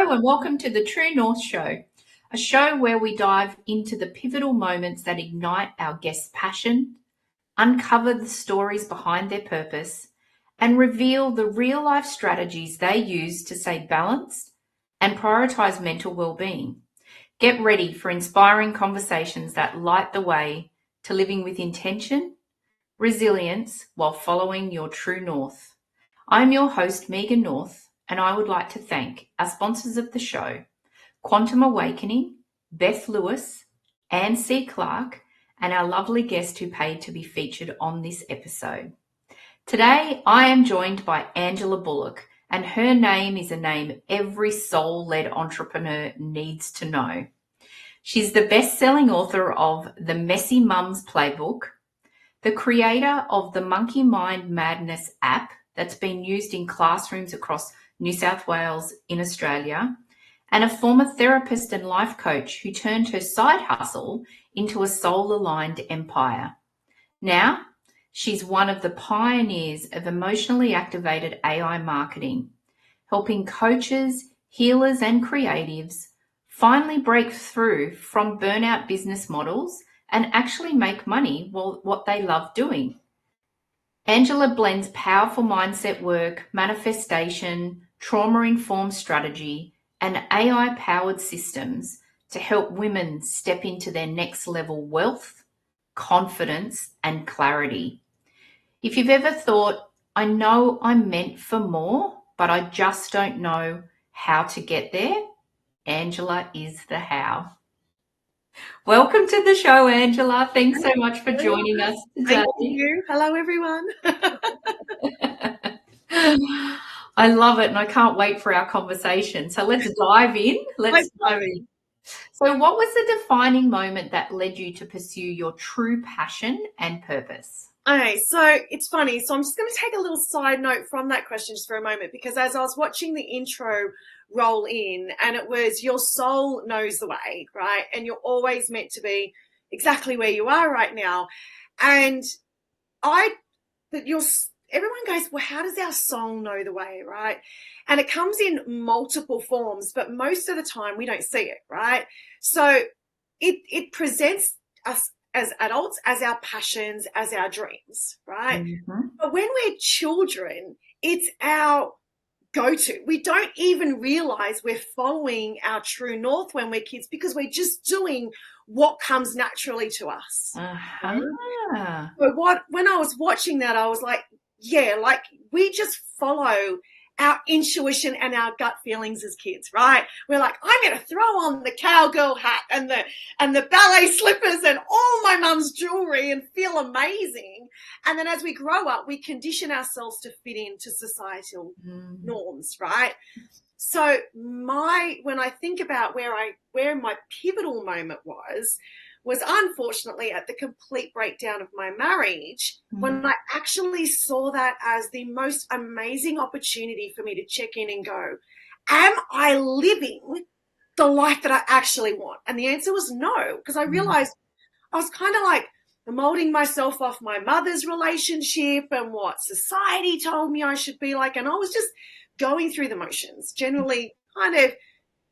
Hello and welcome to the True North Show, a show where we dive into the pivotal moments that ignite our guests' passion, uncover the stories behind their purpose, and reveal the real-life strategies they use to stay balanced and prioritize mental well-being. Get ready for inspiring conversations that light the way to living with intention, resilience, while following your true north. I'm your host, Megan North, and I would like to thank our sponsors of the show, Quantum Awakening, Beth Lewis, Anne C. Clark, and our lovely guest who paid to be featured on this episode. Today, I am joined by Angela Bullock, and her name is a name every soul-led entrepreneur needs to know. She's the best-selling author of The Messy Mums Playbook, the creator of the Monkey Mind Madness app that's been used in classrooms across New South Wales in Australia, and a former therapist and life coach who turned her side hustle into a soul-aligned empire. Now, she's one of the pioneers of emotionally activated AI marketing, helping coaches, healers, and creatives finally break through from burnout business models and actually make money while what they love doing. Angela blends powerful mindset work, manifestation, trauma-informed strategy, and AI-powered systems to help women step into their next level wealth, confidence, and clarity. If you've ever thought, I know I'm meant for more, but I just don't know how to get there, Angela is the how. Welcome to the show, Angela. Thanks so much for joining us today. Thank you. Hello, everyone. I love it, and I can't wait for our conversation. So let's dive in. Let's dive in. So what was the defining moment that led you to pursue your true passion and purpose? Okay, so it's funny. So I'm just going to take a little side note from that question just for a moment, because as I was watching the intro roll in, and it was your soul knows the way, right? And you're always meant to be exactly where you are right now. And everyone goes, well, how does our soul know the way, right? And it comes in multiple forms, but most of the time we don't see it, right? So it presents us as adults, as our passions, as our dreams, right? Mm-hmm. But when we're children, it's our go-to. We don't even realize we're following our true north when we're kids, because we're just doing what comes naturally to us. Uh-huh. So when I was watching that, I was like, yeah, like we just follow our intuition and our gut feelings as kids, right? We're like, I'm going to throw on the cowgirl hat and the ballet slippers and all my mum's jewelry and feel amazing. And then as we grow up, we condition ourselves to fit into societal norms, right? So when I think about where my pivotal moment was unfortunately at the complete breakdown of my marriage, when I actually saw that as the most amazing opportunity for me to check in and go, am I living the life that I actually want? And the answer was no, because I realized I was kind of like molding myself off my mother's relationship and what society told me I should be like. And I was just going through the motions, generally kind of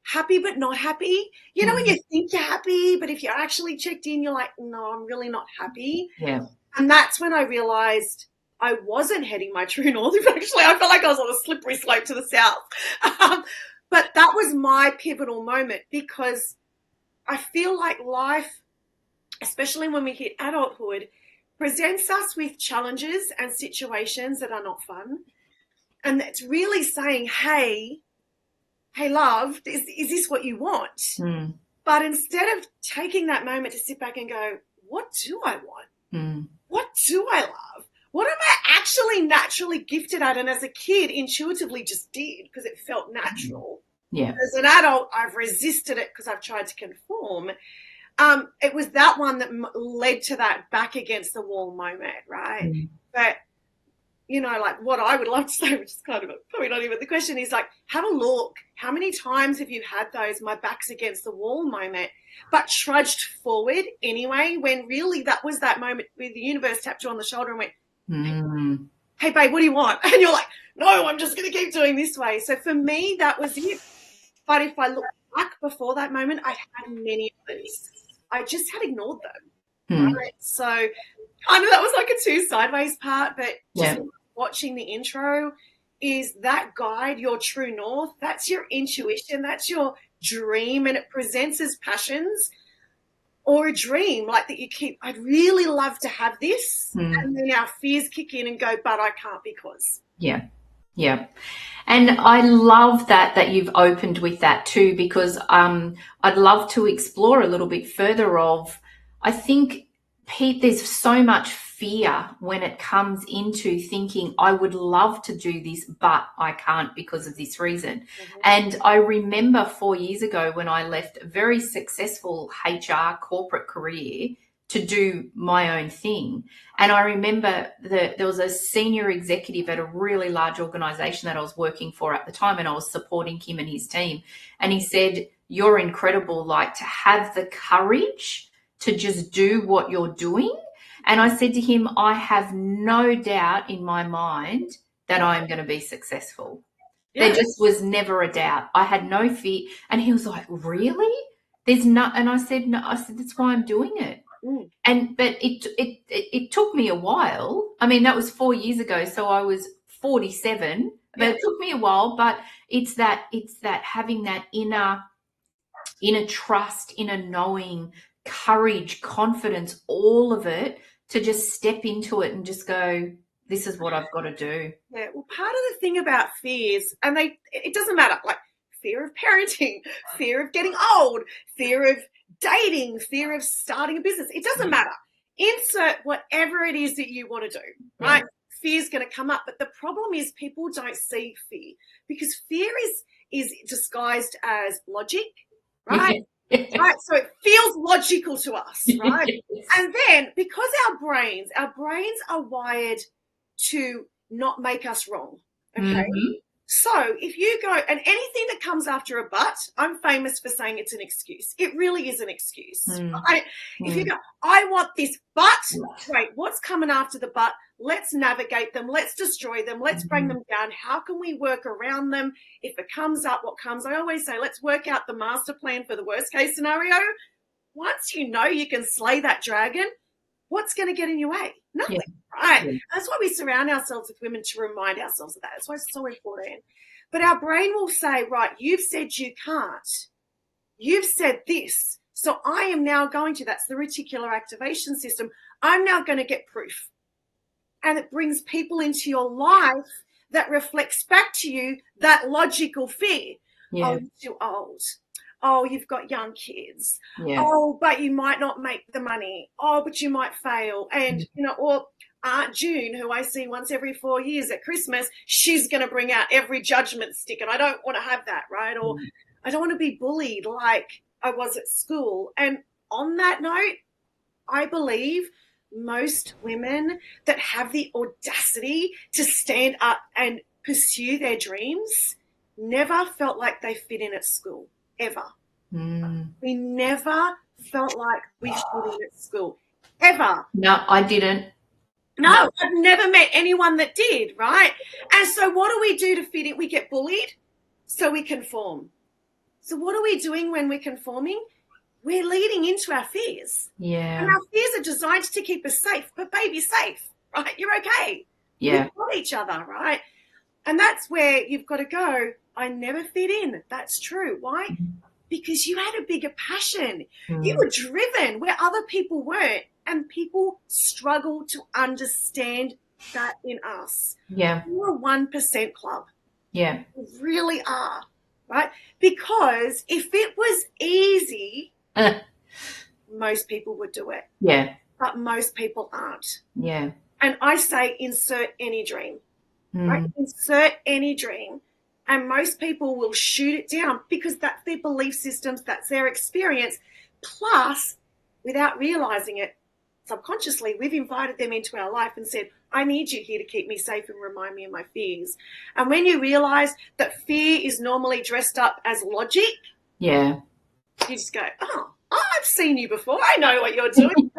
happy but not happy. You know, when you think you're happy, but if you're actually checked in, you're like, no, I'm really not happy. Yeah. And that's when I realized I wasn't heading my true north. Actually, I felt like I was on a slippery slope to the south. But that was my pivotal moment, because I feel like life, especially when we hit adulthood, presents us with challenges and situations that are not fun. And it's really saying, hey, love, is this what you want? But instead of taking that moment to sit back and go, what do I want? What do I love? What am I actually naturally gifted at? And as a kid, intuitively just did, because it felt natural. Yeah. As an adult, I've resisted it because I've tried to conform. It was that one that led to that back against the wall moment, right? But you know, like what I would love to say, which is kind of probably not even the question, is like, have a look. How many times have you had those my back's against the wall moment, but trudged forward anyway, when really that was that moment where the universe tapped you on the shoulder and went, hey, babe, what do you want? And you're like, no, I'm just going to keep doing this way. So for me, that was it. But if I look back before that moment, I had many of those. I just had ignored them. Right? So I know that was like a two sideways part, but just watching the intro is that guide, your true north. That's your intuition. That's your dream. And it presents as passions or a dream like that you keep. I'd really love to have this. And then our fears kick in and go, but I can't because. Yeah. Yeah. And I love that you've opened with that too, because I'd love to explore a little bit further of, I think, Pete, there's so much fear when it comes into thinking, I would love to do this, but I can't because of this reason. And I remember 4 years ago when I left a very successful HR corporate career to do my own thing. And I remember that there was a senior executive at a really large organization that I was working for at the time, and I was supporting him and his team. And he said, you're incredible, like to have the courage to just do what you're doing. And I said to him, I have no doubt in my mind that I'm going to be successful. Yeah. There just was never a doubt. I had no fear. And he was like, really? There's no, and I said, no, I said, that's why I'm doing it. But it took me a while. I mean, that was 4 years ago, so I was 47. But it took me a while. But it's that having that inner trust, inner knowing, courage, confidence, all of it, to just step into it and just go, this is what I've got to do. Yeah. Well, part of the thing about fears, and it doesn't matter, like fear of parenting, fear of getting old, fear of dating, fear of starting a business. It doesn't matter. Insert whatever it is that you want to do, right? Fear's going to come up. But the problem is people don't see fear because fear is disguised as logic, right? Right. So it feels logical to us, right? And then because our brains are wired to not make us wrong. Okay. So if you go, and anything that comes after a but, I'm famous for saying it's an excuse. It really is an excuse. Right? If you go, I want this, but wait, what's coming after the but? Let's navigate them. Let's destroy them. Let's bring them down. How can we work around them? If it comes up, what comes? I always say, let's work out the master plan for the worst case scenario. Once you know you can slay that dragon, what's going to get in your way? Nothing, right? That's why we surround ourselves with women, to remind ourselves of that. That's why it's so important. But our brain will say, right, you've said you can't. You've said this. So I am now going to, that's the reticular activation system. I'm now going to get proof. And it brings people into your life that reflects back to you that logical fear. Oh, you're too old. Oh, you've got young kids. Oh, but you might not make the money. Oh, but you might fail. And, or Aunt June, who I see once every 4 years at Christmas, she's going to bring out every judgment stick. And I don't want to have that, right? Or I don't want to be bullied like I was at school. And on that note, I believe most women that have the audacity to stand up and pursue their dreams never felt like they fit in at school. Ever. We never felt like we fit in at school. Ever. No, I didn't. No, I've never met anyone that did, right? And so what do we do to fit in? We get bullied, so we conform. So what are we doing when we're conforming? We're leading into our fears. Yeah. And our fears are designed to keep us safe. But baby, safe, right? You're okay. Yeah. We've got each other, right? And that's where you've got to go, I never fit in. That's true. Why? Because you had a bigger passion. You were driven where other people weren't. And people struggle to understand that in us. Yeah. We're a 1% club. Yeah. We really are, right? Because if it was easy, most people would do it. Yeah. But most people aren't. Yeah. And I say insert any dream. Right? Insert any dream. And most people will shoot it down because that's their belief systems, that's their experience. Plus, without realizing it, subconsciously, we've invited them into our life and said, I need you here to keep me safe and remind me of my fears. And when you realize that fear is normally dressed up as logic, you just go, oh, I've seen you before. I know what you're doing.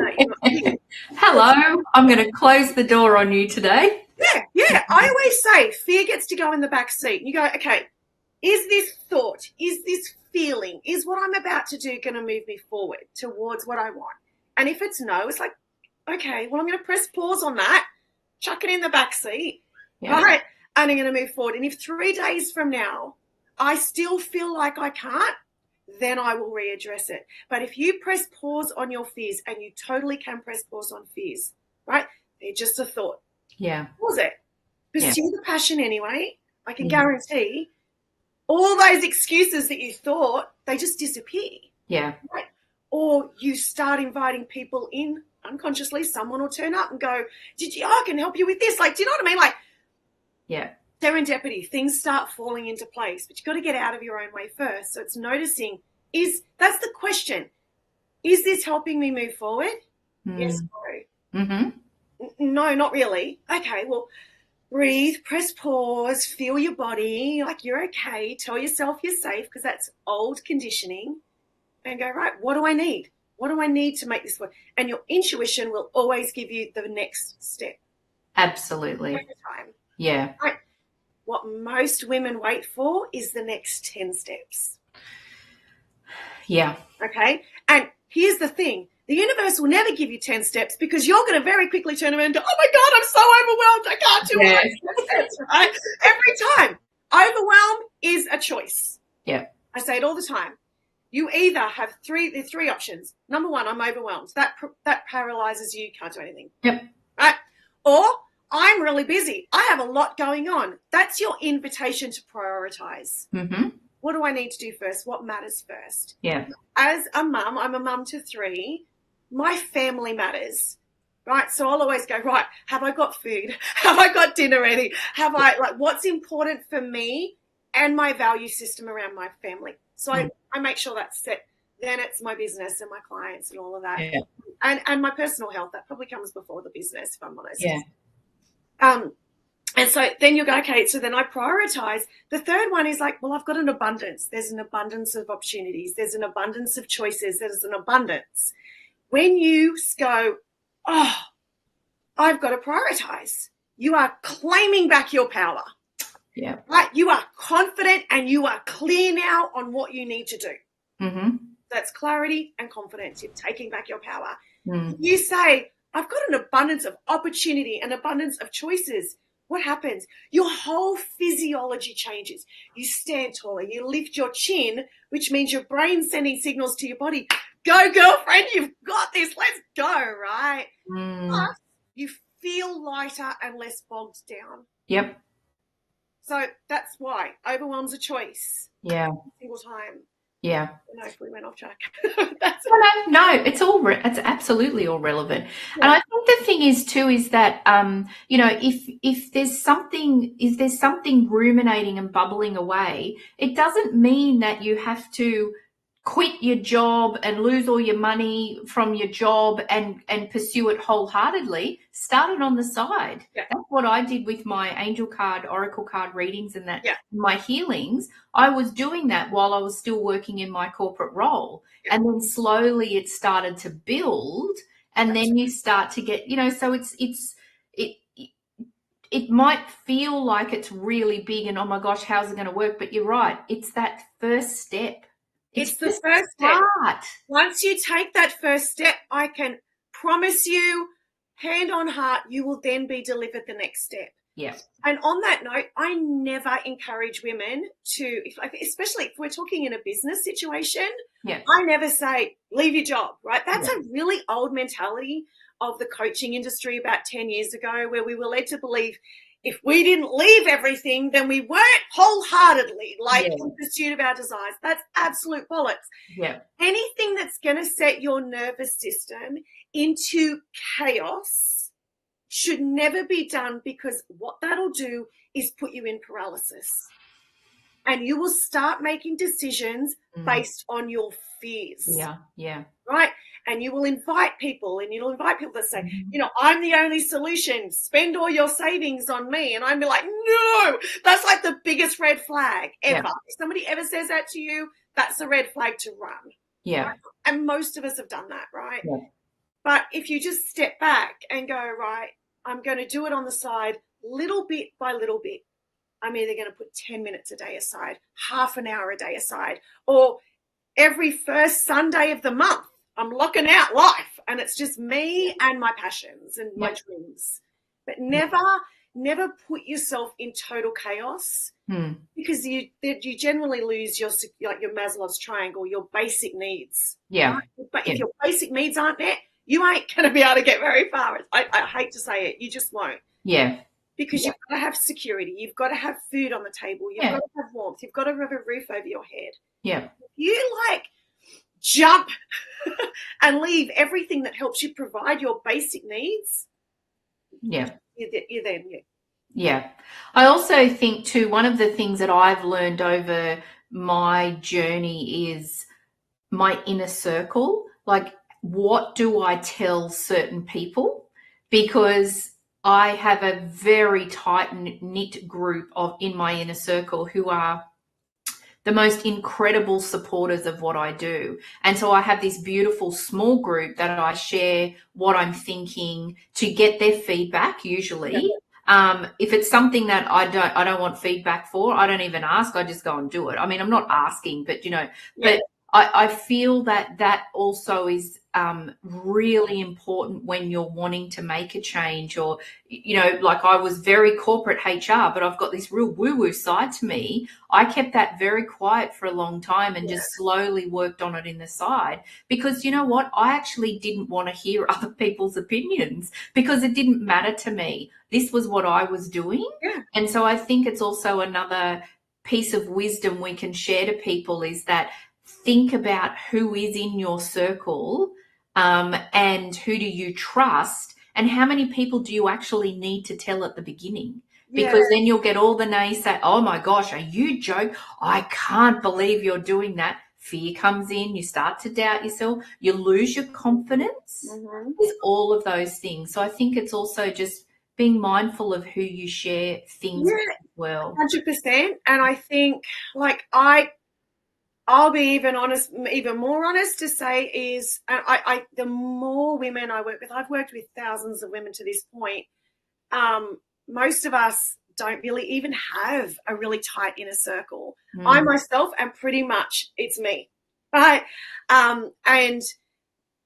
Hello, I'm going to close the door on you today. Yeah. I always say fear gets to go in the back seat. You go, okay, Is this thought, is this feeling, is what I'm about to do going to move me forward towards what I want? And if it's no, it's like, okay, well, I'm going to press pause on that, chuck it in the back seat, right? And I'm going to move forward. And if 3 days from now I still feel like I can't, then I will readdress it. But if you press pause on your fears, and you totally can press pause on fears, right? They're just a thought. Yeah. Pause it. Pursue the passion anyway. I can guarantee all those excuses that you thought, they just disappear. Yeah. Right? Or you start inviting people in unconsciously. Someone will turn up and go, I can help you with this. Like, do you know what I mean? Like, yeah. Serendipity, things start falling into place, but you've got to get out of your own way first. So it's noticing, that's the question. Is this helping me move forward? Yes, no. Mm-hmm. No, not really. Okay, well, breathe, press pause, feel your body, like you're okay. Tell yourself you're safe, because that's old conditioning. And go, right, what do I need? What do I need to make this work? And your intuition will always give you the next step. Absolutely. Every time. Yeah. Right. What most women wait for is the next 10 steps. Yeah. Okay? And here's the thing. The universe will never give you 10 steps, because you're going to very quickly turn around and go, oh my God, I'm so overwhelmed. I can't do it. Steps, right? Every time. Overwhelm is a choice. Yeah. I say it all the time. You either have three options. Number one, I'm overwhelmed. That paralyzes you. You can't do anything. Yep. Right? Or I'm really busy. I have a lot going on. That's your invitation to prioritize. Mm-hmm. What do I need to do first? What matters first? Yeah. As a mum, I'm a mum to 3. My family matters, right? So I'll always go, right, have I got food? Have I got dinner ready? What's important for me and my value system around my family? So I make sure that's set. Then it's my business and my clients and all of that. Yeah. And my personal health, that probably comes before the business, if I'm honest. Yeah. And so then you go, okay, so then I prioritize. The third one is like, well, I've got an abundance. There's an abundance of opportunities. There's an abundance of choices. There's an abundance. When you go, oh, I've got to prioritize, you are claiming back your power. Yeah. Right? You are confident and you are clear now on what you need to do. Mm-hmm. That's clarity and confidence. You're taking back your power. Mm. You say, I've got an abundance of opportunity, an abundance of choices. What happens? Your whole physiology changes. You stand taller. You lift your chin, which means your brain's sending signals to your body. Go, girlfriend, you've got this. Let's go, right? Plus, you feel lighter and less bogged down. Yep. So that's why overwhelm's a choice. Yeah. Every single time. Yeah. I know if we went off track. No, it's it's absolutely all relevant. Yeah. And I think the thing is too is that if there's something ruminating and bubbling away, it doesn't mean that you have to quit your job and lose all your money from your job and pursue it wholeheartedly. Start it on the side. Yeah. That's what I did with my angel card, oracle card readings and that my healings. I was doing that while I was still working in my corporate role. Yeah. And then slowly it started to build, and then you start to get, so it might feel like it's really big and oh my gosh, how's it going to work? But you're right. It's that first step. It's the first step. Once you take that first step, I can promise you, hand on heart, you will then be delivered the next step. Yeah. And on that note, I never encourage women to, especially if we're talking in a business situation, I never say, leave your job, right? That's a really old mentality of the coaching industry about 10 years ago, where we were led to believe if we didn't leave everything, then we weren't wholeheartedly in pursuit of our desires. That's absolute bollocks. Yeah. Anything that's going to set your nervous system into chaos should never be done, because what that'll do is put you in paralysis. And you will start making decisions based on your fears. Yeah, yeah. Right? And you will invite people, and you'll invite people that say, I'm the only solution. Spend all your savings on me. And I'm like, no, that's like the biggest red flag ever. Yeah. If somebody ever says that to you, that's a red flag to run. Yeah. Right? And most of us have done that, right? Yeah. But if you just step back and go, right, I'm going to do it on the side, little bit by little bit. I'm either going to put 10 minutes a day aside, half an hour a day aside, or every first Sunday of the month, I'm locking out life, and it's just me and my passions and my dreams. But never put yourself in total chaos, because you generally lose your Maslow's triangle, your basic needs. Yeah. Right? But if your basic needs aren't met, you ain't going to be able to get very far. I hate to say it, you just won't. Yeah. Because you've got to have security, you've got to have food on the table, you've got to have warmth, you've got to have a roof over your head. Yeah. If you jump and leave everything that helps you provide your basic needs, you're there. Yeah. I also think too, one of the things that I've learned over my journey is my inner circle. Like, what do I tell certain people? Because I have a very tight knit group in my inner circle who are the most incredible supporters of what I do. And so I have this beautiful small group that I share what I'm thinking to get their feedback usually. If it's something that I don't want feedback for, I don't even ask. I just go and do it. I mean, I'm not asking, but but I feel that also is really important when you're wanting to make a change, or, like I was very corporate HR, but I've got this real woo-woo side to me. I kept that very quiet for a long time and just slowly worked on it in the side, because you know what? I actually didn't want to hear other people's opinions because it didn't matter to me. This was what I was doing. Yeah. And so I think it's also another piece of wisdom we can share to people is that think about who is in your circle, and who do you trust, and how many people do you actually need to tell at the beginning? Because then you'll get all the nays say, oh my gosh, are you joking? I can't believe you're doing that. Fear comes in, you start to doubt yourself, you lose your confidence with all of those things. So I think it's also just being mindful of who you share things with as well. 100%. And I think I'll be even more honest to say is, the more women I work with, I've worked with thousands of women to this point. Most of us don't really even have a really tight inner circle. I myself am pretty much, it's me, right? And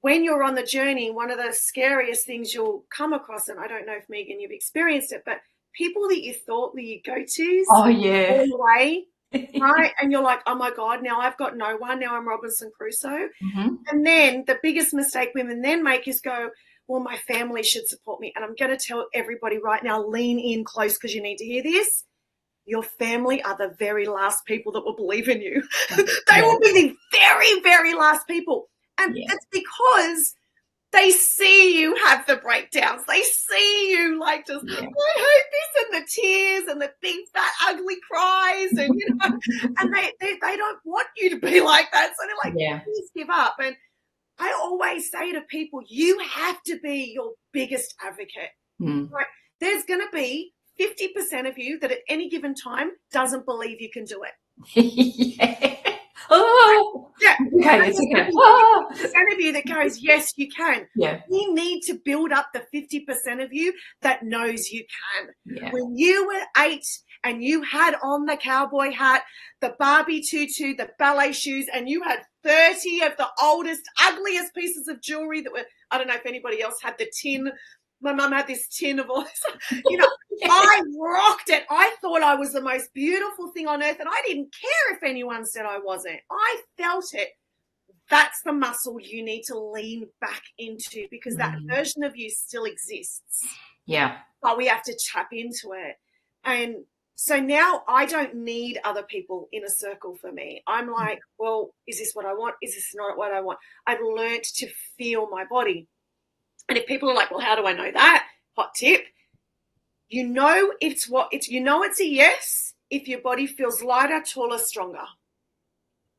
when you're on the journey, one of the scariest things you'll come across, and I don't know if, Megan, you've experienced it, but people that you thought were your go-tos, all the way, right? And you're like, oh my God, now I've got no one. Now I'm Robinson Crusoe. And then the biggest mistake women then make is go, well, my family should support me. And I'm going to tell everybody right now, lean in close because you need to hear this. Your family are the very last people that will believe in you. They will be the very, very last people. And it's because they see you have the breakdowns. They see you I hate this, and the tears and the big fat ugly cries, and and they don't want you to be like that. So they're like, please give up. And I always say to people, you have to be your biggest advocate. Right? There's going to be 50% of you that at any given time doesn't believe you can do it. Okay, it's okay. 50% of you that goes, yes, you can. You need to build up the 50% of you that knows you can. When you were 8 and you had on the cowboy hat, the Barbie tutu, the ballet shoes, and you had 30 of the oldest, ugliest pieces of jewelry that were, I don't know if anybody else had the tin. My mum had this tin of all this, I rocked it. I thought I was the most beautiful thing on earth, and I didn't care if anyone said I wasn't. I felt it. That's the muscle you need to lean back into, because that version of you still exists. But we have to tap into it. And so now I don't need other people in a circle for me. I'm like, well, is this what I want? Is this not what I want? I've learned to feel my body. And if people are like, well, how do I know that? Hot tip. It's a yes if your body feels lighter, taller, stronger.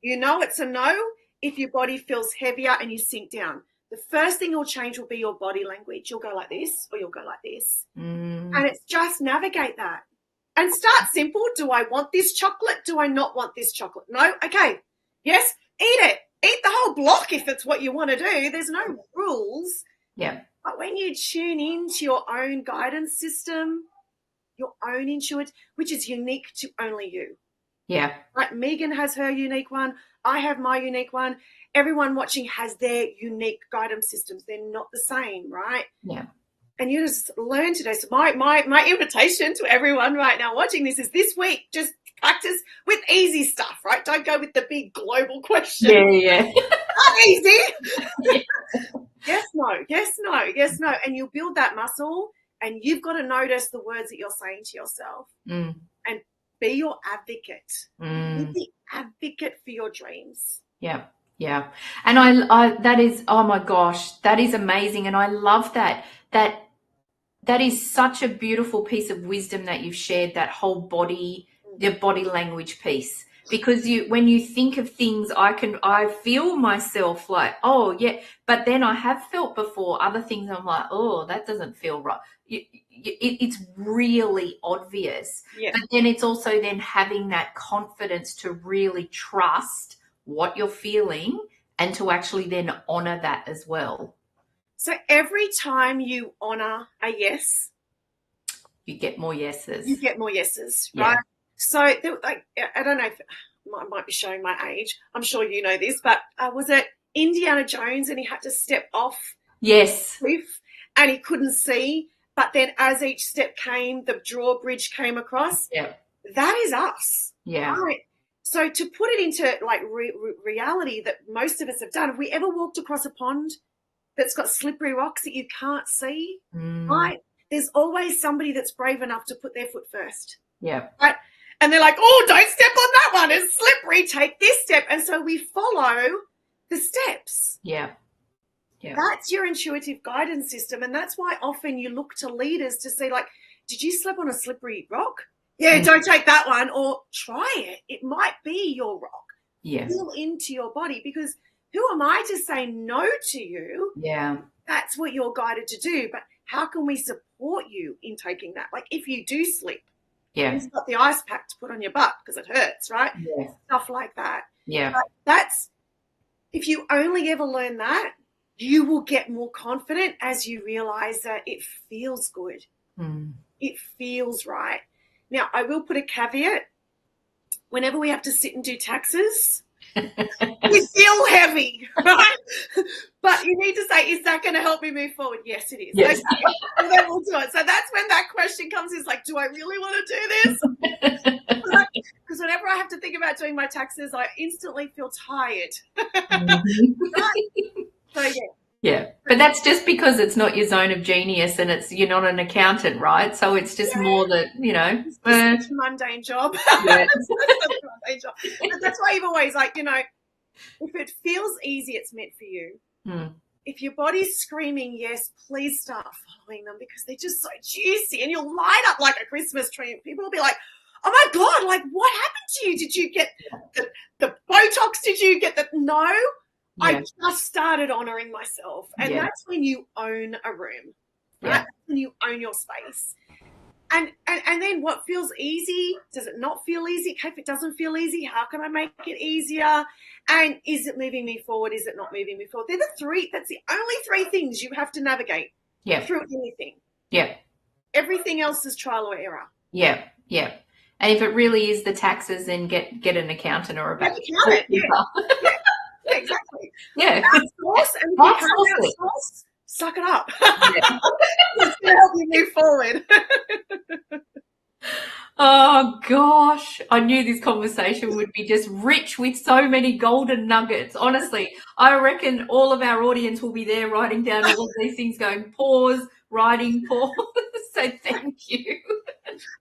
It's a no if your body feels heavier and you sink down. The first thing you'll change will be your body language. You'll go like this or you'll go like this. And it's just navigate that. And start simple. Do I want this chocolate? Do I not want this chocolate? No? Okay. Yes? Eat it. Eat the whole block if it's what you want to do. There's no rules. But when you tune into your own guidance system, your own intuitive, which is unique to only you. Yeah. Right? Megan has her unique one. I have my unique one. Everyone watching has their unique guidance systems. They're not the same, right? Yeah. And you just learn today. So my invitation to everyone right now watching this is this week, just practice with easy stuff, right? Don't go with the big global question. Yeah. Not easy. Yeah. Yes, no, yes, no, yes, no. And you'll build that muscle, and you've got to notice the words that you're saying to yourself and be your advocate. Be the advocate for your dreams. Yeah. Yeah. And I that is, oh my gosh, that is amazing. And I love that is such a beautiful piece of wisdom that you've shared, that whole the body language piece. Because when you think of things, I feel myself like, oh yeah, but then I have felt before other things. I'm like, oh, that doesn't feel right. It's really obvious. Yeah. But then it's also then having that confidence to really trust what you're feeling and to actually then honor that as well. So every time you honor a yes, you get more yeses. You get more yeses, right? Yeah. So, like, I don't know if I might be showing my age. I'm sure you know this, but was it Indiana Jones and he had to step off yes the cliff and he couldn't see, but then as each step came, the drawbridge came across? Yeah. That is us. Yeah. Right? So to put it into like reality that most of us have done, have we ever walked across a pond that's got slippery rocks that you can't see? Right? There's always somebody that's brave enough to put their foot first. Yeah. Right? And they're like, oh, don't step on that one. It's slippery. Take this step. And so we follow the steps. Yeah. Yeah. That's your intuitive guidance system. And that's why often you look to leaders to say, like, did you slip on a slippery rock? Yeah, don't take that one, or try it. It might be your rock. Yeah. Feel into your body, because who am I to say no to you? Yeah. That's what you're guided to do. But how can we support you in taking that? Like if you do slip, you've got the ice pack to put on your butt because it hurts, right? Yeah. Stuff like that. Yeah. But that's, if you only ever learn that, you will get more confident as you realize that it feels good. It feels right. Now, I will put a caveat. Whenever we have to sit and do taxes, we feel heavy, right? But you need to say, is that going to help me move forward? Yes, it is. Yes. Okay. And then we'll do it. So that's when that question comes, is like, do I really want to do this? Because whenever I have to think about doing my taxes, I instantly feel tired. So, yeah. Yeah, but that's just because it's not your zone of genius and you're not an accountant, right? So it's just more that, It's just a mundane job. Yeah. But that's why you've always, like, if it feels easy, it's meant for you. If your body's screaming yes, please start following them, because they're just so juicy and you'll light up like a Christmas tree. People will be like, oh my God, like what happened to you? Did you get the Botox? Did you get the, no? Yeah. I just started honoring myself. And that's when you own a room, right? That's when you own your space. And then what feels easy, does it not feel easy? Okay, if it doesn't feel easy, how can I make it easier? And is it moving me forward? Is it not moving me forward? That's the only three things you have to navigate through anything. Yeah. Everything else is trial or error. Yeah, yeah. And if it really is the taxes, then get an accountant or a bookkeeper. Yeah, exactly. Yeah. Outsource, and if you can't outsource, suck it up. It's going to help you move forward. Oh, gosh. I knew this conversation would be just rich with so many golden nuggets. Honestly, I reckon all of our audience will be there writing down all of these things, going pause, writing, pause. So thank you.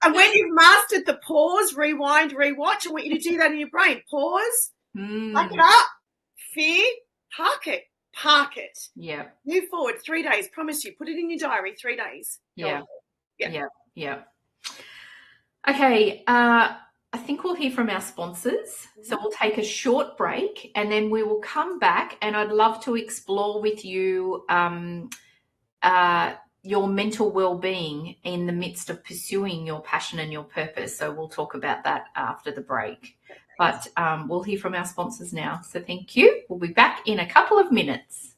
And when you've mastered the pause, rewind, rewatch, I want you to do that in your brain. Pause, suck it up. Fear, park it. Yeah. Move forward 3 days. Promise you. Put it in your diary. 3 days. Yeah. Okay. I think we'll hear from our sponsors. So we'll take a short break and then we will come back, and I'd love to explore with you your mental well-being in the midst of pursuing your passion and your purpose. So we'll talk about that after the break. But we'll hear from our sponsors now. So thank you. We'll be back in a couple of minutes.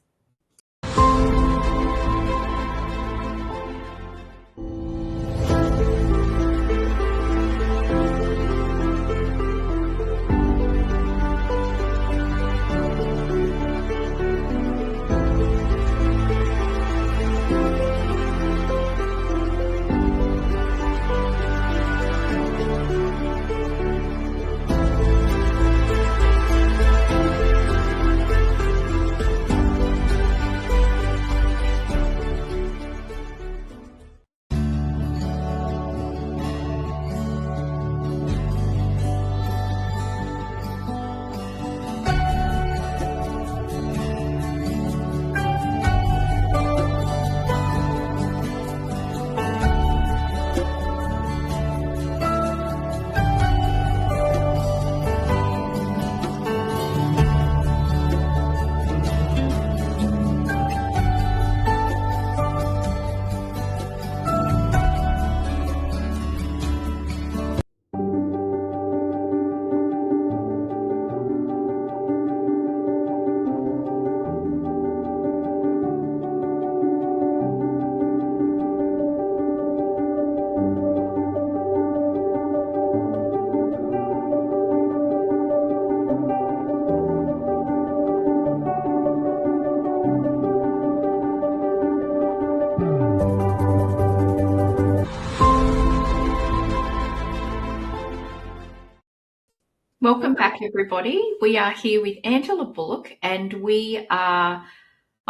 Welcome back, everybody. We are here with Angela Bullock, and we are,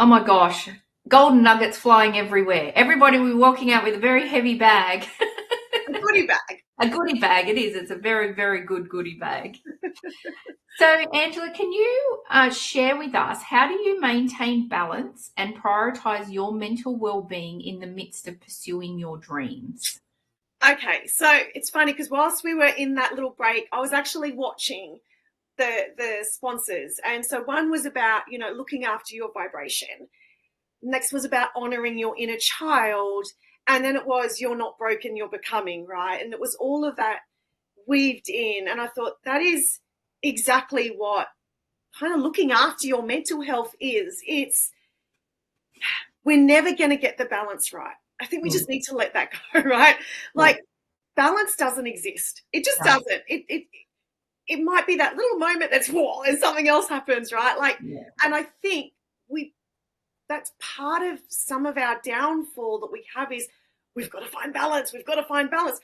oh my gosh, golden nuggets flying everywhere. Everybody will be walking out with a very heavy bag. A goodie bag. A goodie bag, it is. It's a very, very good goodie bag. So, Angela, can you share with us, how do you maintain balance and prioritise your mental well-being in the midst of pursuing your dreams? Okay, so it's funny because whilst we were in that little break, I was actually watching the sponsors. And so one was about, looking after your vibration. Next was about honoring your inner child. And then it was, you're not broken, you're becoming, right? And it was all of that weaved in. And I thought that is exactly what kind of looking after your mental health is. We're never going to get the balance right. I think we just need to let that go, right? Like, balance doesn't exist. It just doesn't. It might be that little moment that's and something else happens, right? And I think that's part of some of our downfall that we have is we've got to find balance. We've got to find balance.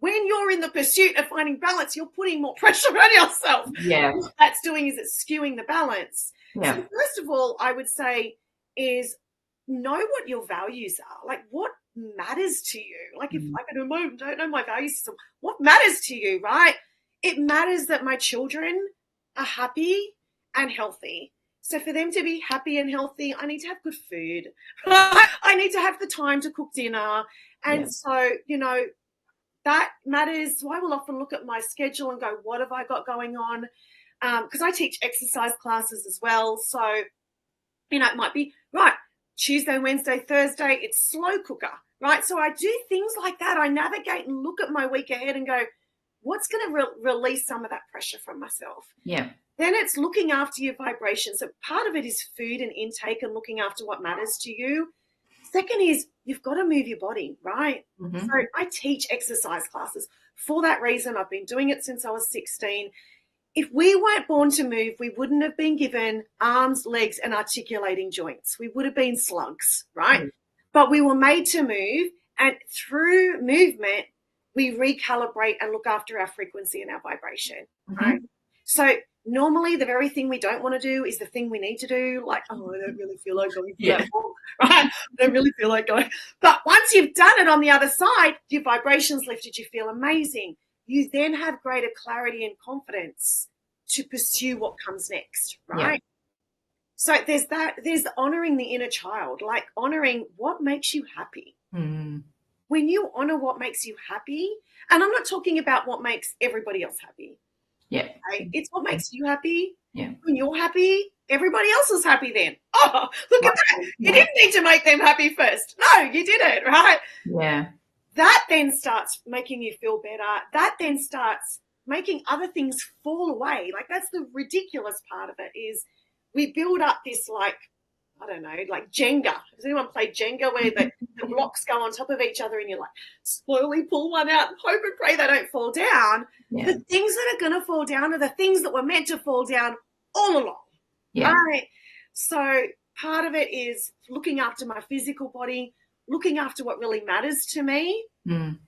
When you're in the pursuit of finding balance, you're putting more pressure on yourself. Yeah. What that's doing is it's skewing the balance. Yeah. So first of all, I would say is know what your values are. Like, what matters to you? Like, if I don't know my value system, what matters to you, right? It matters that my children are happy and healthy. So for them to be happy and healthy, I need to have good food. I need to have the time to cook dinner. And so, that matters. So I will often look at my schedule and go, what have I got going on? Because I teach exercise classes as well. So, it might be, right, Tuesday, Wednesday, Thursday, it's slow cooker, right? So I do things like that. I navigate and look at my week ahead and go, what's going to release some of that pressure from myself? Yeah. Then it's looking after your vibration. So part of it is food and intake and looking after what matters to you. Second is you've got to move your body, right? So I teach exercise classes. For that reason, I've been doing it since I was 16. If we weren't born to move, we wouldn't have been given arms, legs, and articulating joints. We would have been slugs, right? But we were made to move, and through movement, we recalibrate and look after our frequency and our vibration, right? So normally the very thing we don't want to do is the thing we need to do, like, I don't really feel like going for that walk, right? I don't really feel like going. But once you've done it on the other side, your vibration's lifted, you feel amazing. You then have greater clarity and confidence to pursue what comes next, right? So there's the honoring the inner child, like honoring what makes you happy. When you honor what makes you happy, and I'm not talking about what makes everybody else happy. Okay? It's what makes you happy. When you're happy, everybody else is happy then. Oh, look at that. You didn't need to make them happy first. No, you didn't, right? Yeah. That then starts making you feel better. That then starts making other things fall away. Like, that's the ridiculous part of it is we build up this, like, I don't know, like Jenga. Has anyone played Jenga where the blocks go on top of each other and you like slowly pull one out and hope and pray they don't fall down? The things that are going to fall down are the things that were meant to fall down all along. Right? So part of it is looking after my physical body, looking after what really matters to me, and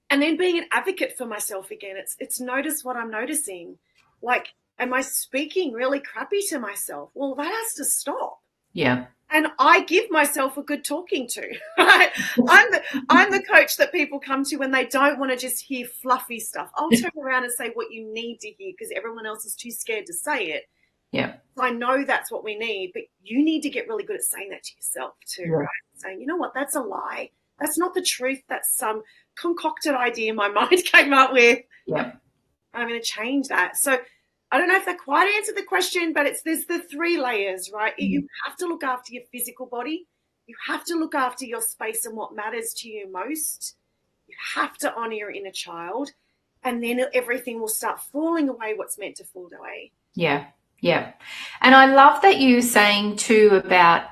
then being an advocate for myself again. It's notice what I'm noticing. Like, am I speaking really crappy to myself? Well, that has to stop. Yeah. And I give myself a good talking to. Right? I'm the coach that people come to when they don't want to just hear fluffy stuff. I'll turn around and say what you need to hear because everyone else is too scared to say it. Yeah. I know that's what we need, but you need to get really good at saying that to yourself too, right? Saying, you know what, that's a lie. That's not the truth. That's some concocted idea my mind came up with. Yeah. I'm going to change that. So I don't know if that quite answered the question, but there's the 3 layers, right? You have to look after your physical body. You have to look after your space and what matters to you most. You have to honor your inner child. And then everything will start falling away what's meant to fall away. Yeah. Yeah. And I love that you were saying too about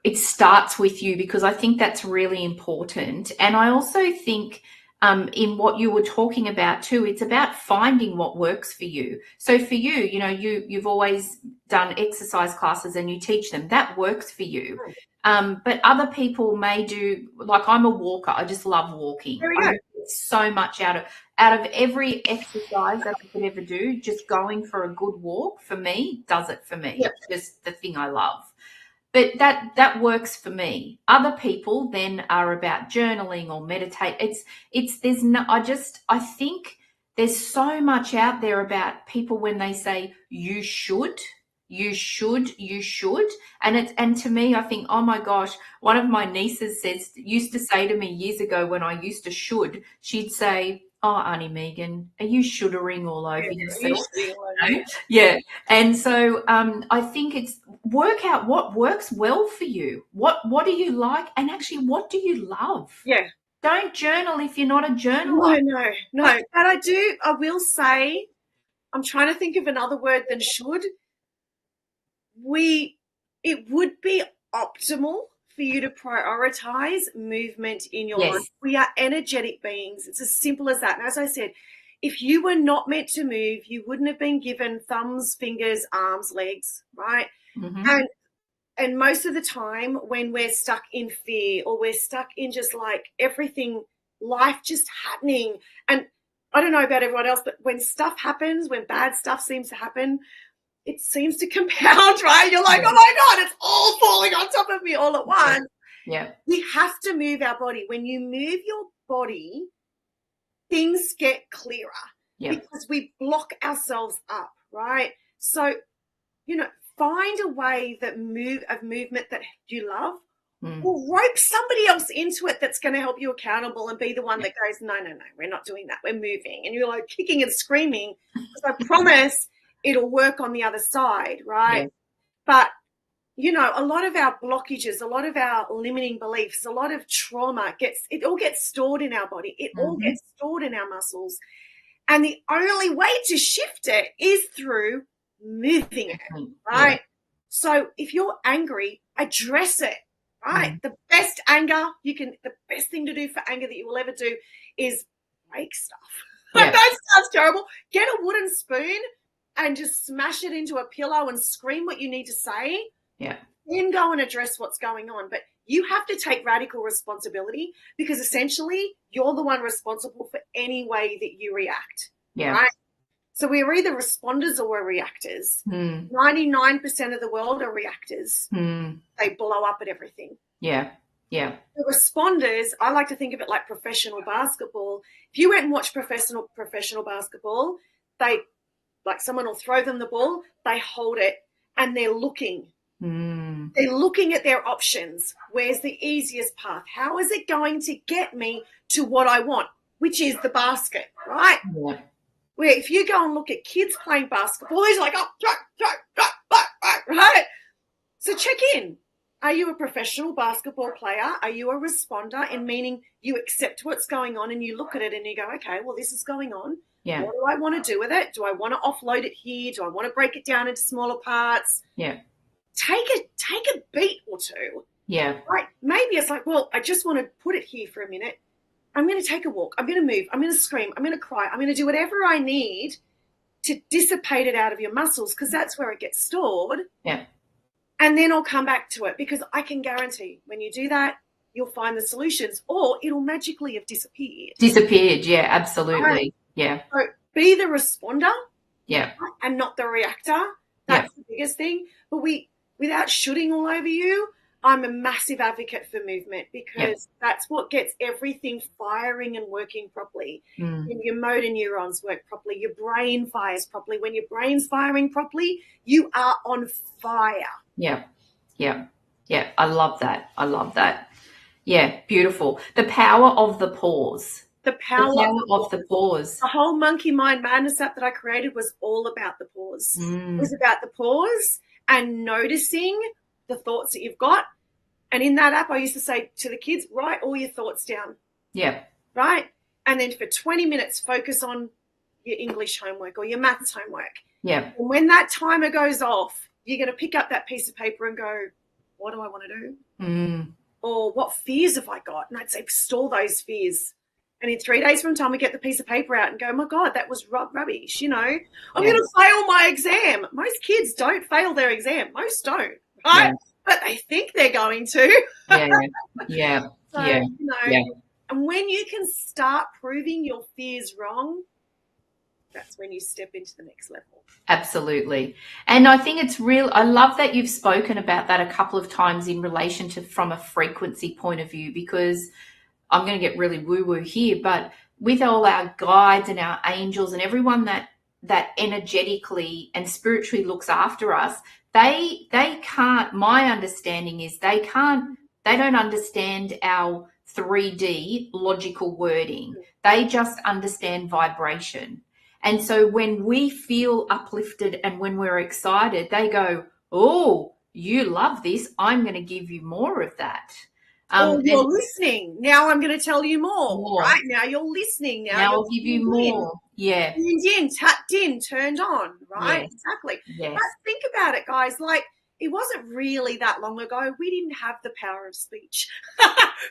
it starts with you, because I think that's really important. And I also think in what you were talking about too, it's about finding what works for you. So for you, you've always done exercise classes and you teach them. That works for you. But other people may do, like I'm a walker. I just love walking. I get so much out of every exercise that I could ever do. Just going for a good walk for me does it for me. Yep. Just the thing I love. But that works for me. Other people then are about journaling or meditate. I think there's so much out there about people when they say you should, you should, you should. And to me, I think, oh my gosh, one of my nieces used to say to me years ago when I used to should, she'd say, oh, Auntie Megan, are you shuddering all over yourself? Yeah. And so I think it's work out what works well for you. What do you like? And actually, what do you love? Yeah. Don't journal if you're not a journaler. No. But I will say, I'm trying to think of another word than should. It would be optimal for you to prioritize movement in your life. We are energetic beings. It's as simple as that. And as I said, if you were not meant to move, you wouldn't have been given thumbs, fingers, arms, legs, right? Mm-hmm. And most of the time when we're stuck in fear or we're stuck in just like everything, life just happening. And I don't know about everyone else, but when stuff happens, when bad stuff seems to happen, it seems to compound, right? You're like, oh my God, it's all falling on top of me all at once. Yeah. We have to move our body. When you move your body, things get clearer because we block ourselves up, right? So, find a way of movement that you love, or rope somebody else into it that's going to help you accountable and be the one that goes, no, we're not doing that. We're moving. And you're like kicking and screaming because I promise it'll work on the other side, right? Yeah. But, a lot of our blockages, a lot of our limiting beliefs, a lot of trauma it all gets stored in our body. It all gets stored in our muscles. And the only way to shift it is through moving it, right? Yeah. So if you're angry, address it, right? The best thing to do for anger that you will ever do is break stuff. Yeah. That sounds terrible. Get a wooden spoon and just smash it into a pillow and scream what you need to say. Yeah. Then go and address what's going on. But you have to take radical responsibility because essentially you're the one responsible for any way that you react. Yeah. Right? So we're either responders or we're reactors. 99% of the world are reactors. They blow up at everything. Yeah. Yeah. The responders, I like to think of it like professional basketball. If you went and watched professional basketball, someone will throw them the ball, they hold it, and they're looking. They're looking at their options. Where's the easiest path? How is it going to get me to what I want, which is the basket, right? Yeah. Where if you go and look at kids playing basketball, he's like, right? So check in. Are you a professional basketball player? Are you a responder in meaning you accept what's going on and you look at it and you go, okay, well, this is going on. Yeah. What do I want to do with it? Do I want to offload it here? Do I want to break it down into smaller parts? Yeah. Take a beat or two. Yeah. Right. Maybe it's like, well, I just want to put it here for a minute. I'm going to take a walk. I'm going to move. I'm going to scream. I'm going to cry. I'm going to do whatever I need to dissipate it out of your muscles because that's where it gets stored. Yeah. And then I'll come back to it because I can guarantee when you do that, you'll find the solutions or it'll magically have disappeared. Yeah, absolutely. Right. Yeah. So be the responder. Yeah. And not the reactor. That's the biggest thing. But without shooting all over you, I'm a massive advocate for movement because that's what gets everything firing and working properly. When your motor neurons work properly, your brain fires properly. When your brain's firing properly, you are on fire. Yeah. I love that. Yeah, beautiful. The power of the pause. The power of the pause. The whole Monkey Mind Madness app that I created was all about the pause. It was about the pause and noticing the thoughts that you've got. And in that app, I used to say to the kids, write all your thoughts down. Yeah. Right? And then for 20 minutes, focus on your English homework or your maths homework. Yeah. And when that timer goes off, you're going to pick up that piece of paper and go, what do I want to do? Or what fears have I got? And I'd say, store those fears. And in 3 days from time, we get the piece of paper out and go, oh my God, that was rubbish. I'm going to fail my exam. Most kids don't fail their exam. Most don't, right? Yeah. But they think they're going to. Yeah. So, And when you can start proving your fears wrong, that's when you step into the next level. Absolutely. And I think it's real. I love that you've spoken about that a couple of times in relation to from a frequency point of view, because I'm going to get really woo-woo here, but with all our guides and our angels and everyone that energetically and spiritually looks after us, they can't, my understanding is they don't understand our 3D logical wording. They just understand vibration. And so when we feel uplifted and when we're excited, they go, "Oh, you love this. I'm going to give you more of that." You're listening. Now I'm going to tell you more. Right? Now you're listening. Now I'll give you more. Yeah. Tuned in, tapped in, turned on. Right? Yes. Exactly. Yes. But think about it, guys. Like, it wasn't really that long ago. We didn't have the power of speech.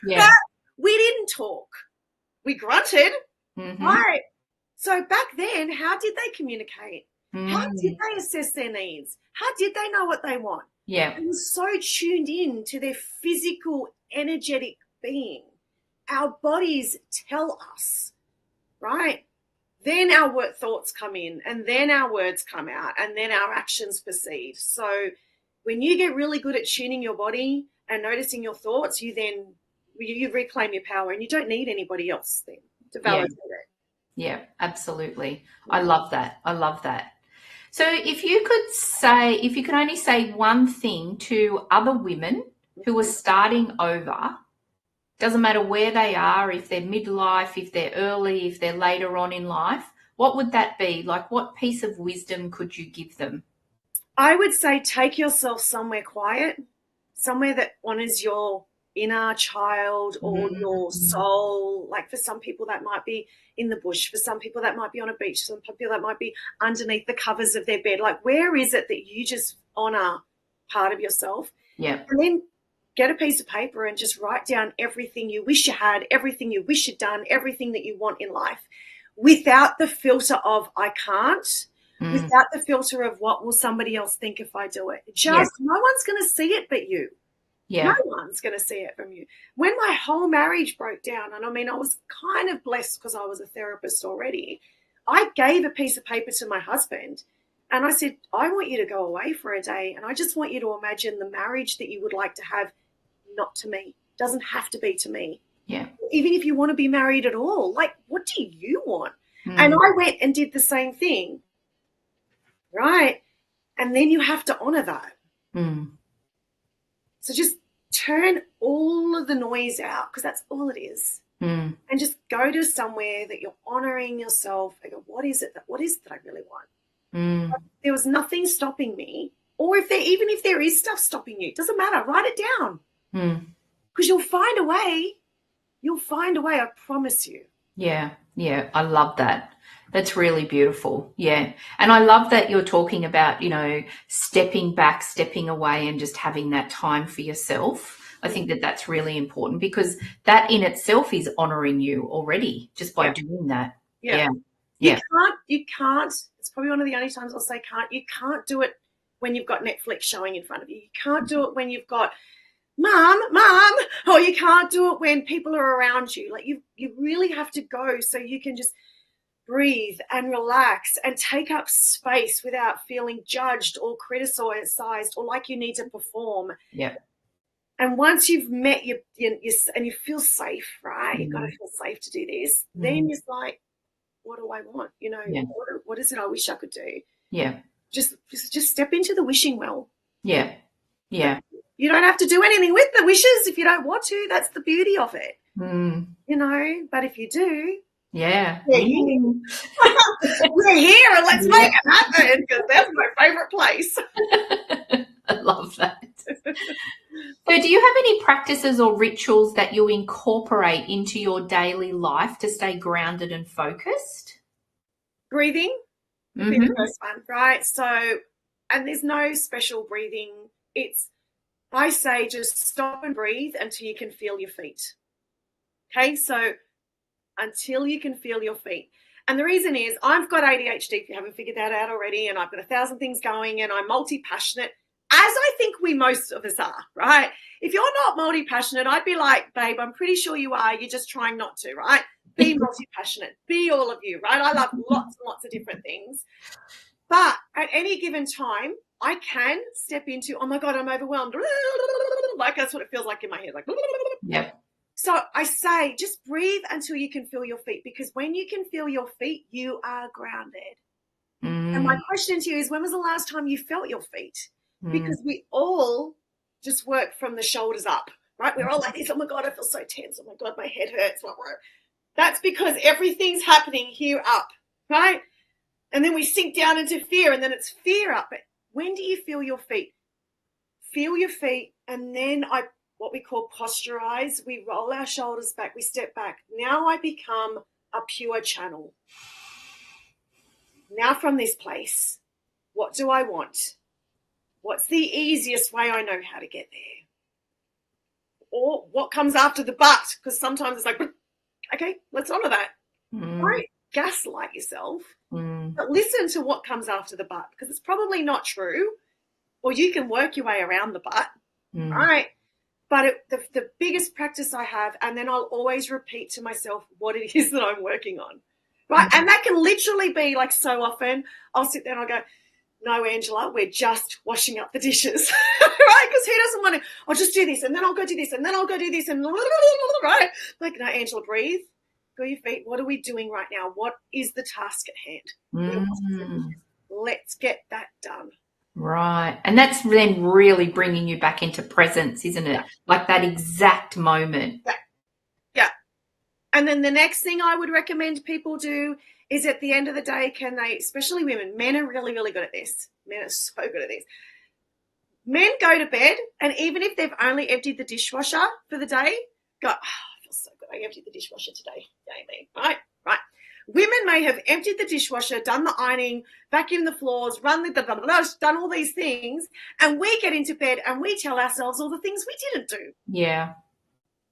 Yeah. We didn't talk. We grunted. Mm-hmm. Right? So back then, how did they communicate? How did they assess their needs? How did they know what they want? Yeah. They were so tuned in to their physical, energetic being. Our bodies tell us, right? Then our thoughts come in, and then our words come out, and then our actions proceed. So when you get really good at tuning your body and noticing your thoughts, you reclaim your power, and you don't need anybody else then to validate it. Yeah, absolutely. I love that. I love that. So if you could only say one thing to other women who are starting over, doesn't matter where they are, if they're midlife, if they're early, if they're later on in life, what would that be? Like, what piece of wisdom could you give them? I would say take yourself somewhere quiet, somewhere that honors your inner child or your soul. Like, for some people that might be in the bush, for some people that might be on a beach, some people that might be underneath the covers of their bed. Like, where is it that you just honor part of yourself? Yeah. And then get a piece of paper and just write down everything you wish you had, everything you wish you'd done, everything that you want in life, without the filter of I can't, without the filter of what will somebody else think if I do it. Just no one's going to see it but you. Yeah. No one's going to see it from you. When my whole marriage broke down, and I mean, I was kind of blessed because I was a therapist already, I gave a piece of paper to my husband and I said, I want you to go away for a day and I just want you to imagine the marriage that you would like to have, not to me. Doesn't have to be to me. Yeah. Even if you want to be married at all, like, what do you want? And I went and did the same thing. Right? And then you have to honor that. So just turn all of the noise out, because that's all it is. And just go to somewhere that you're honoring yourself and go, what is it that I really want? There was nothing stopping me. Or even if there is stuff stopping you, it doesn't matter. Write it down. Because you'll find a way. You'll find a way, I promise you. Yeah. Yeah. I love that. That's really beautiful. Yeah. And I love that you're talking about, stepping back, stepping away and just having that time for yourself. I think that that's really important, because that in itself is honoring you already just by doing that. Yeah. You can't, it's probably one of the only times I'll say you can't do it when you've got Netflix showing in front of you. You can't do it when you've got mom, or you can't do it when people are around you. Like, you really have to go so you can just breathe and relax and take up space without feeling judged or criticized or like you need to perform. Yeah. And once you've met your and you feel safe, right? You've got to feel safe to do this. Then it's like, what do I want? What is it I wish I could do? Yeah. Just step into the wishing well. Yeah. Yeah. You don't have to do anything with the wishes if you don't want to. That's the beauty of it. But if you do, we're here and let's make it happen, because that's my favorite place. I love that. So do you have any practices or rituals that you incorporate into your daily life to stay grounded and focused? Breathing would be the first one, right? So, and there's no special breathing. I say just stop and breathe until you can feel your feet. Okay, so until you can feel your feet. And the reason is I've got ADHD, if you haven't figured that out already, and I've got 1,000 things going and I'm multi-passionate. I think most of us are, right? If you're not multi-passionate, I'd be like, babe, I'm pretty sure you are. You're just trying not to, right? Be multi-passionate. Be all of you, right? I love lots and lots of different things. But at any given time, I can step into, oh my God, I'm overwhelmed. Like that's what it feels like in my head. Like, yep. So I say, just breathe until you can feel your feet, because when you can feel your feet, you are grounded. And my question to you is, when was the last time you felt your feet? Because we all just work from the shoulders up, right? We're all like this, oh my God, I feel so tense. Oh my God, my head hurts. That's because everything's happening here up, right? And then we sink down into fear, and then it's fear up. But when do you feel your feet? Feel your feet, and then what we call posturize. We roll our shoulders back, we step back. Now I become a pure channel. Now from this place, what do I want? What's the easiest way I know how to get there? Or what comes after the but? Because sometimes it's like, okay, let's honor that. Don't gaslight yourself, but listen to what comes after the but, because it's probably not true, or you can work your way around the but, right? But the biggest practice I have, and then I'll always repeat to myself what it is that I'm working on, right? And that can literally be like, so often I'll sit there and I'll go, no, Angela, we're just washing up the dishes, right? Because who doesn't want to, I'll just do this, and then I'll go do this, and then I'll go do this, and right? Like, no, Angela, breathe. Feel your feet. What are we doing right now? What is the task at hand? Let's get that done. Right. And that's then really bringing you back into presence, isn't it? Yeah. Like that exact moment. Yeah. And then the next thing I would recommend people do is, at the end of the day, can they, especially women, men are really, really good at this. Men are so good at this. Men go to bed, and even if they've only emptied the dishwasher for the day, go, oh, I feel so good. I emptied the dishwasher today. Yay me. Right? Women may have emptied the dishwasher, done the ironing, vacuumed the floors, done all these things, and we get into bed and we tell ourselves all the things we didn't do. Yeah.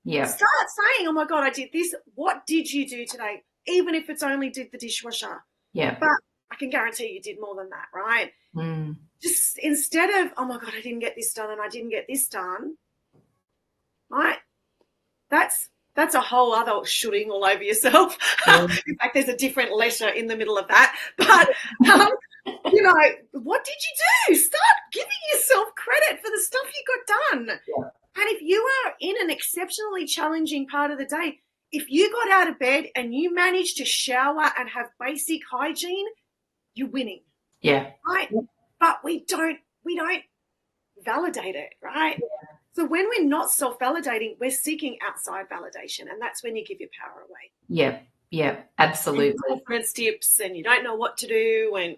Start saying, oh my God, I did this. What did you do today? Even if it's only did the dishwasher. Yeah. But I can guarantee you did more than that, right? Just instead of, oh my God, I didn't get this done and I didn't get this done, right? That's a whole other shooting all over yourself. In fact, there's a different letter in the middle of that. But, what did you do? Start giving yourself credit for the stuff you got done. Yeah. And if you are in an exceptionally challenging part of the day, if you got out of bed and you managed to shower and have basic hygiene, you're winning. Yeah. Right? But we don't validate it, right? Yeah. So when we're not self-validating, we're seeking outside validation, and that's when you give your power away. Yeah, absolutely. And confidence dips, and you don't know what to do, and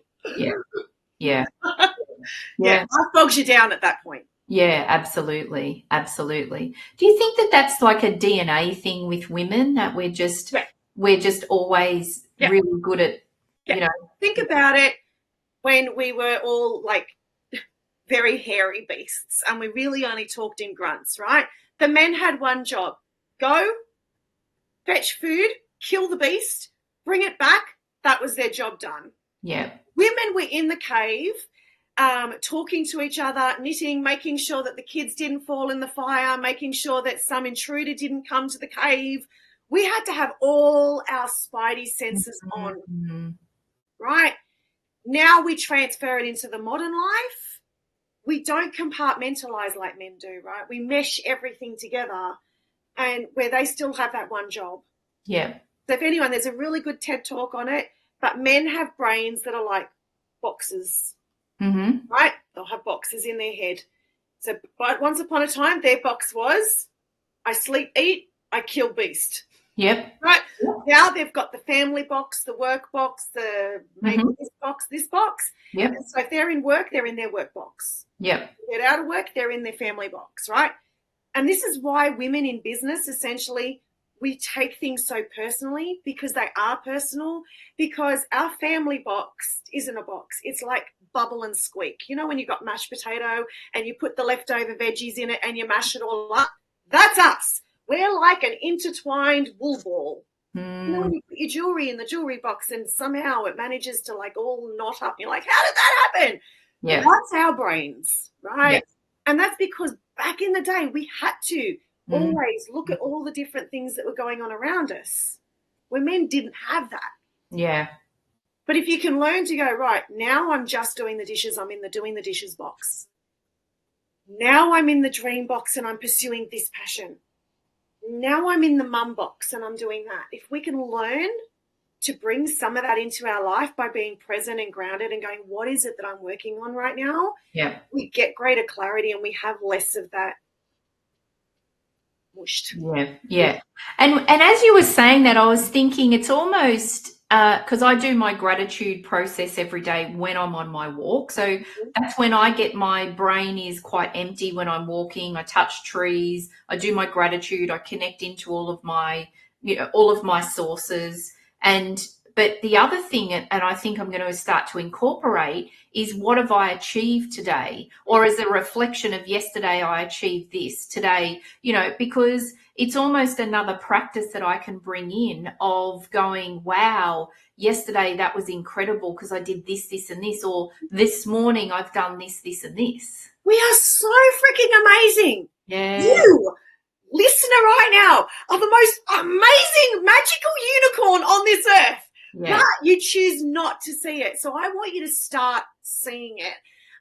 yeah, that bogs you down at that point. Yeah, absolutely. Do you think that that's like a DNA thing with women, that we're just always really good at, Think about it when we were all like very hairy beasts and we really only talked in grunts, right? The men had one job: go, fetch food, kill the beast, bring it back. That was their job done. Yeah. Women were in the cave, talking to each other, knitting, making sure that the kids didn't fall in the fire, making sure that some intruder didn't come to the cave. We had to have all our spidey senses on, right? Now we transfer it into the modern life. We don't compartmentalize like men do, right? We mesh everything together, and where they still have that one job. Yeah. So if anyone, there's a really good TED talk on it, but men have brains that are like boxes, right? They'll have boxes in their head. So but once upon a time, their box was, I sleep, eat, I kill beast. Yep. Right? Yep. Now they've got the family box, the work box, the maybe this box. Yep. And so if they're in work, they're in their work box. Yep. Get out of work, they're in their family box, right? And this is why women in business, essentially, we take things so personally, because they are personal, because our family box isn't a box. It's like bubble and squeak. You know, when you've got mashed potato and you put the leftover veggies in it and you mash it all up? That's us. We're like an intertwined wool ball. You know, when you put your jewelry in the jewelry box and somehow it manages to like all knot up. You're like, how did that happen? Yeah. That's our brains, right? Yeah. And that's because back in the day, we had to Mm. always look at all the different things that were going on around us. Women didn't have that. Yeah. But if you can learn to go, right, now I'm just doing the dishes, I'm in the doing the dishes box. Now I'm in the dream box and I'm pursuing this passion. Now I'm in the mum box and I'm doing that. If we can learn to bring some of that into our life by being present and grounded and going, what is it that I'm working on right now? Yeah. We get greater clarity and we have less of that mushed. Yeah. Yeah. And as you were saying that, I was thinking it's almost because I do my gratitude process every day when I'm on my walk. So that's when I get my brain is quite empty when I'm walking. I touch trees. I do my gratitude. I connect into all of my, all of my sources. But the other thing, and I think I'm going to start to incorporate, is what have I achieved today? Or as a reflection of yesterday, I achieved this today, because it's almost another practice that I can bring in of going, wow, yesterday that was incredible because I did this, this, and this, or this morning I've done this, this, and this. We are so freaking amazing. Yeah. You, listener right now, are the most amazing magical unicorn on this earth. Yeah. But you choose not to see it. So I want you to start seeing it.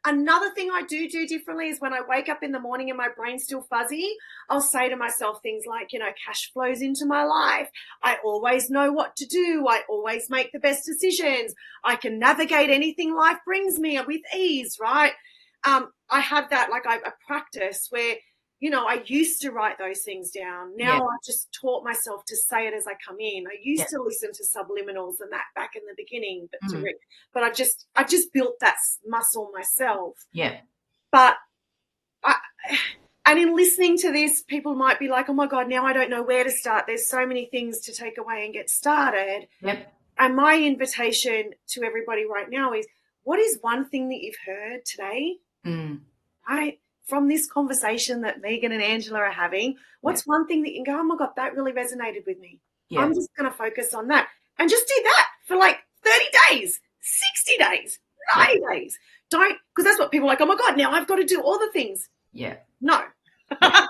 Another thing I do differently is when I wake up in the morning and my brain's still fuzzy, I'll say to myself things like, cash flows into my life. I always know what to do. I always make the best decisions. I can navigate anything life brings me with ease, right? I have that, like I practice where, I used to write those things down. Now I've just taught myself to say it as I come in. I used to listen to subliminals and that back in the beginning, but I've just built that muscle myself. Yeah. But and in listening to this, people might be like, oh my God, now I don't know where to start. There's so many things to take away and get started. Yep. And my invitation to everybody right now is, what is one thing that you've heard today? Right? From this conversation that Megan and Angela are having, what's one thing that you can go, oh my God, that really resonated with me. Yeah. I'm just going to focus on that and just do that for like 30 days, 60 days, 90 days. Don't, because that's what people are like, oh my God, now I've got to do all the things. Yeah. No. Yeah.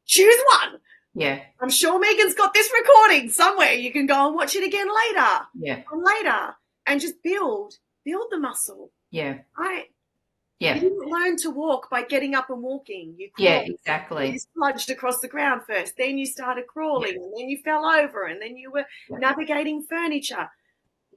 Choose one. Yeah. I'm sure Megan's got this recording somewhere. You can go and watch it again later. Yeah. And just build the muscle. Yeah. Right. Yeah. You didn't learn to walk by getting up and walking. You crawled. Yeah, exactly. You sludged across the ground first. Then you started crawling, and then you fell over, and then you were navigating furniture.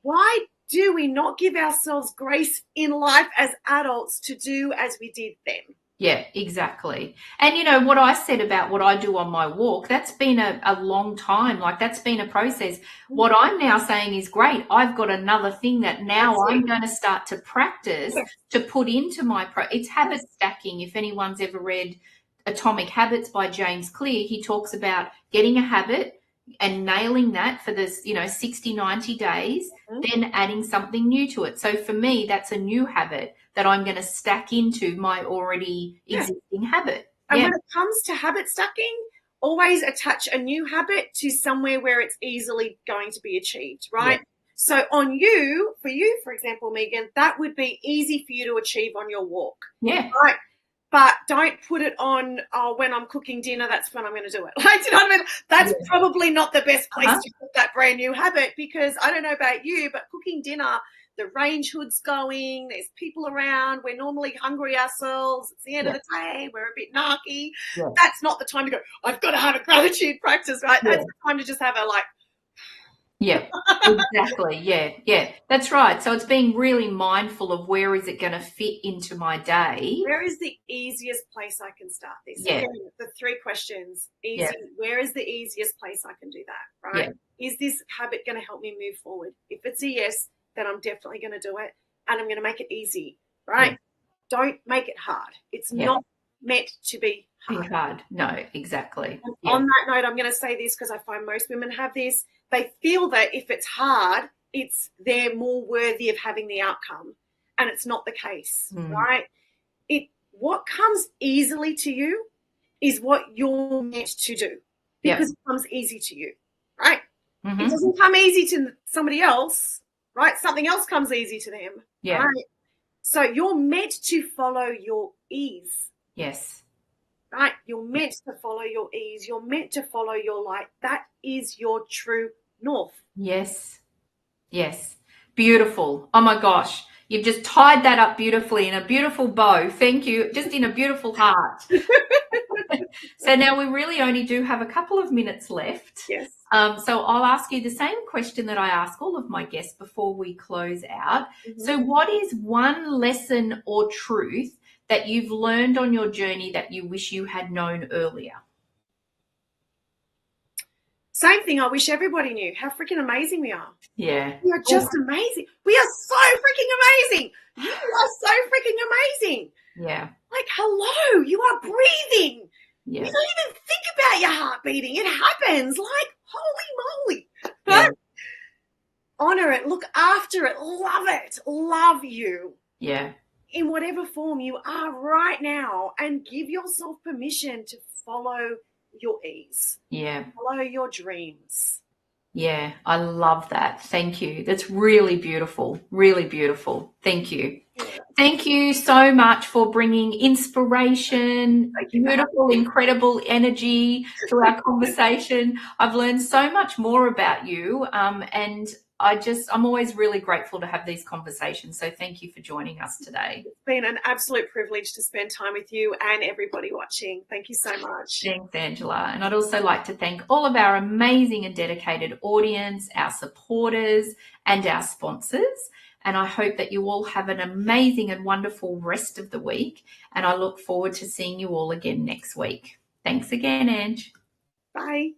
Why do we not give ourselves grace in life as adults to do as we did then? Yeah, exactly. And what I said about what I do on my walk, that's been a long time. Like that's been a process. What I'm now saying is great. I've got another thing that now I'm going to start to practice to put into my it's habit stacking. If anyone's ever read Atomic Habits by James Clear, he talks about getting a habit and nailing that for this, 60, 90 days, then adding something new to it. So for me, that's a new habit that I'm going to stack into my already existing habit. And when it comes to habit stacking, always attach a new habit to somewhere where it's easily going to be achieved, right? Yeah. So for you, for example, Megan, that would be easy for you to achieve on your walk. Yeah. Right? But don't put it on, when I'm cooking dinner, that's when I'm going to do it. Like, do you know what I mean? That's probably not the best place to put that brand new habit, because I don't know about you, but cooking dinner, the range hood's going, there's people around, we're normally hungry ourselves, it's the end of the day, we're a bit narky. Yeah. That's not the time to go, I've got to have a gratitude practice, right? That's the time to just have a Yeah, exactly. Yeah. That's right. So it's being really mindful of where is it going to fit into my day. Where is the easiest place I can start this? Yeah. Again, the 3 questions. Where is the easiest place I can do that, right? Yeah. Is this habit going to help me move forward? If it's a yes, then I'm definitely going to do it, and I'm going to make it easy, right? Yeah. Don't make it hard. It's not meant to be hard. No, exactly. On that note, I'm going to say this because I find most women have this. They feel that if it's hard, they're more worthy of having the outcome, and it's not the case, right? What comes easily to you is what you're meant to do, because it comes easy to you, right? Mm-hmm. It doesn't come easy to somebody else, right? Something else comes easy to them, right? So you're meant to follow your ease. Yes. Right? You're meant to follow your ease. You're meant to follow your light. That is your true north. Yes. Yes. Beautiful. Oh my gosh. You've just tied that up beautifully in a beautiful bow. Thank you. Just in a beautiful heart. So now we really only do have a couple of minutes left. Yes. So I'll ask you the same question that I ask all of my guests before we close out. Mm-hmm. So what is one lesson or truth that you've learned on your journey that you wish you had known earlier? Same thing. I wish everybody knew how freaking amazing we are. Yeah. We are just amazing. We are so freaking amazing. You are so freaking amazing. Yeah. Like, hello, you are breathing. Yeah. You don't even think about your heart beating. It happens. Like, holy moly. Yeah. Honor it. Look after it. Love it. Love you. Yeah. In whatever form you are right now, and give yourself permission to follow your ease. Yeah. Follow your dreams. Yeah, I love that. Thank you. That's really beautiful. Really beautiful. Thank you. Yeah. Thank you so much for bringing inspiration, beautiful, incredible energy to our conversation. I've learned so much more about you, and I'm always really grateful to have these conversations. So thank you for joining us today. It's been an absolute privilege to spend time with you and everybody watching. Thank you so much. Thanks, Angela. And I'd also like to thank all of our amazing and dedicated audience, our supporters, and our sponsors. And I hope that you all have an amazing and wonderful rest of the week. And I look forward to seeing you all again next week. Thanks again, Ange. Bye.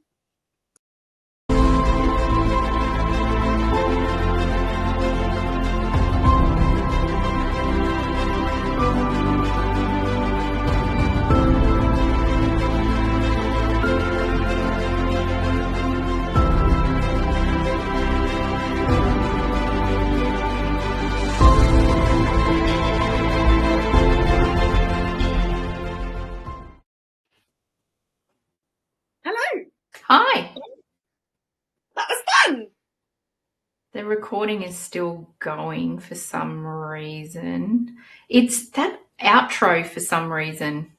Hello. Hi. That was fun. The recording is still going for some reason. It's that outro for some reason.